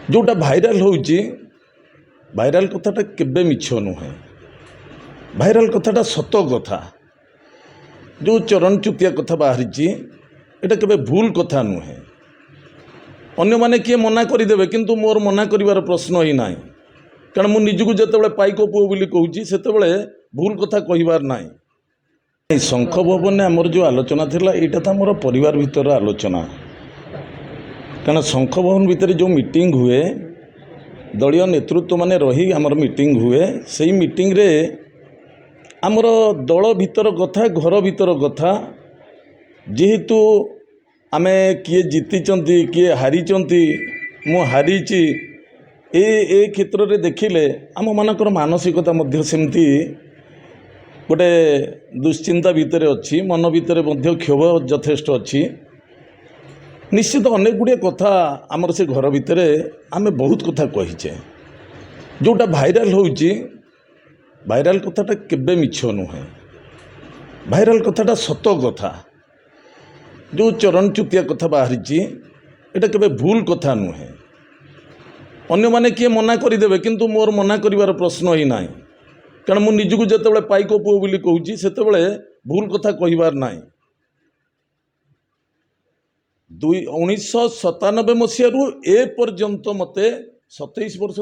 जोटा भाइराल होउची भाइराल कथाटा केबे मिछ नुहे भाइराल कथाटा सत कथा जो चरण चुतिया कथा बाहरी एटा केबे भूल कथा नुहे अन्य माने किए मना करदेवे किंतु मोर मना करिवार प्रश्न ही ना कारण मु निजको जिते पाइक पुओ बोली कहूँ से भूल कथा कहबार ना शंख भवन आमर जो आलोचना थिला एटा तो आमर परिवार भितर आलोचना कारण शंख भवन भितर जो मीटिंग हुए दलीय नेतृत्व माने रही आमर मीटिंग हुए से मीटिंग रे आमर दल भितर कथा घर भितर कथा जेहेतु आमे किए जीति किए हारी मु हारी ए क्षेत्र में देखिले आम मानकर मानसिकता मध्य सेमती गोटे दुश्चिंता भितर अच्छी मन भितर मध्य क्षोभ यथेष्ट अच्छी निश्चित अनेक गुड़िया कथा आमर से घर भितर आमे बहुत कथा कहीचे जोटा भाइराल होउची भाइराल कथाटा केबे मिछ नुहे भाइराल कथाटा सत कथा जो चरण चुतिया कथा बाहरी एटा केबे भूल कथा नुहे अन्य माने किए मना करदेवे किंतु मोर मना करिवार प्रश्न ही ना कारण मु निजको जिते पाइक पुओ बोली कहूँ से भूल कथा कहबार ना 1997 मसीह ए पर्यंत मते 27 वर्ष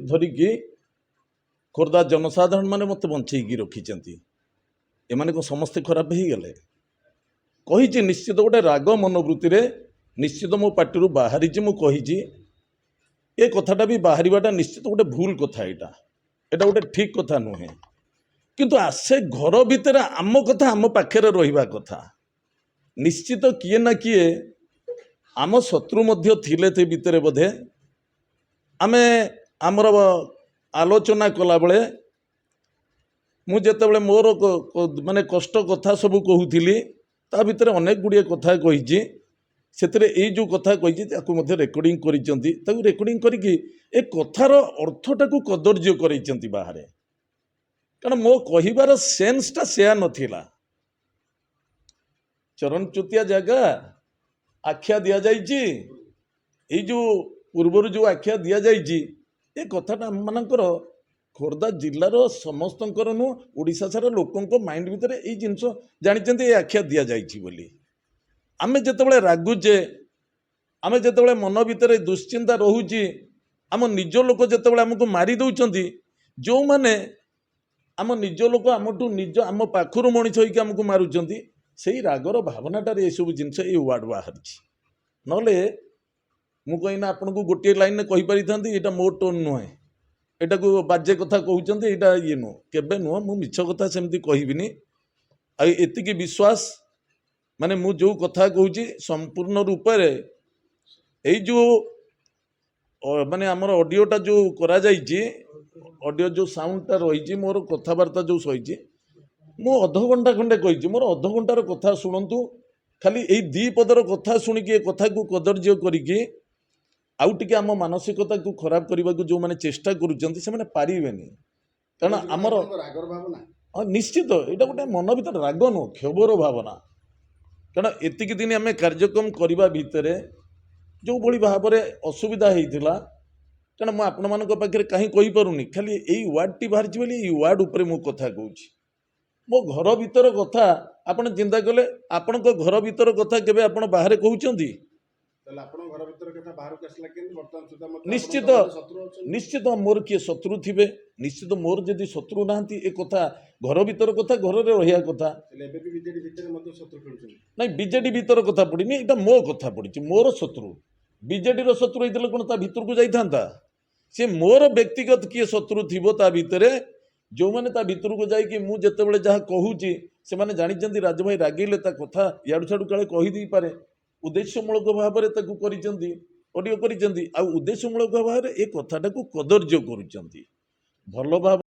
धरिकी खोर्धा जनसाधारण माने मत बंचेकी रखिंट एमाने को समस्ते खराब हो गले कही निश्चित गोटे राग मनोवृत्ति रे निश्चित मो पार्टी बाहरी मुझे ए कथाटा भी बाहरवाटा निश्चित गोटे भूल कथा एटा गोटे ठीक कथा नुहे किंतु आसे घर भितर आम कथा आम पाखे रहिबा कथा निश्चित किए ना किए आम शत्रु मध्य थिले ते भितर बोधे आमे आमर आलोचना कला बेले मु जेतेबेले मोर माने कष्ट कथा सब कहूली ता भितर अनेक गुड़िया कथा कही सेतरे ए जो कथा कही रेकर्डिंग करी रेकर्डिंग करके ए कथार अर्थटा को कदर्य कर बाहर कारण मो कहिबार सेन्सटा सेया नथिला चरण चुतिया जगह आख्या दि जाइए जो पूर्वर जो आख्या दि जाइए ए कथाटा आमମାନଙ୍କର खोर्धा जिलार समस्त नु ओडिशा सारा लोकों माइंड भितर ये जिनस जानी आख्या दि जाइए आमे जेतेबेले रागुचे आमे जेतेबेले मन भितर दुश्चिंता रोचे आम निज लोक जेतेबेले आमको मारी दौरान जो माने आम निज लोक आमठू निज आम पाखर मनीष होइक आमको मारुंट से रागर भावनाटार ये सब जिनस ये वार्ड बाहरी नले मुझे आपन को गोटे लाइन में कहीपरि था यहाँ मो टोन नुहे एटा को बाजे कथा कहते यहाँ ये नुह केबे नुह मु मिछ कथा सेमती कहबिनी आतिकी विश्वास माने मु जो कथा कहूँ संपूर्ण रूप से जो माने आमर ऑडियोटा जो करा जाइए ऑडियो जो साउंडटा रही मोर कथबार्ता जो सही मु अध घंटा खंडे कही मोर अध घंटार कथा शुणु खाली यही दी पदर कथा शुणिकी कथा को कदर्य करिकी आउ टिके आम मानसिकता को खराब करने को जो मैंने चेष्टा करुँचे पारिबेनी कारण आमर निश्चित यहाँ गोटे मन भर राग नु क्षोभर भावना कारण एतिक दिन आम कार्यक्रम करने भितर जो भली भाव में असुविधा होता कारण मुझे आपण मान पाखे कहीं कहीपरूनी खाली यही वार्डटी बाहरी बोली वार्ड उपर मु कथा कहूँ मो घर भीतर कथा आपण चिंता कले आपण घर भीतर कथा केबे आपण बाहर कहउचंदी निश्चित निश्चित मोर किए शत्रु थिबे निश्चित मोर जदि शत्रु नाहंती ए कथा घर भीतर कथा घर रे रहिया कथा नहीं बीजेडी भीतर कथा पड़नी एटा मो कथा पड़ी मोर शत्रु बीजेडी रो शत्रु होइतले कोन ता भीतर को जाइथांता से मोर व्यक्तिगत किए शत्रु थिबो ता भीतर जो मैंने ता भीतर को जाइए मुझे जितेबाला जहाँ कहूँ से मैंने जानी राजभाई रागिले ता कथा याडू छाड़ू काले कहीदे पारे उद्देश्यमूलक भाव में ऑडियो कर उद्देश्यमूलक भाव में ए कथाटा को कदर्य कर भल भाव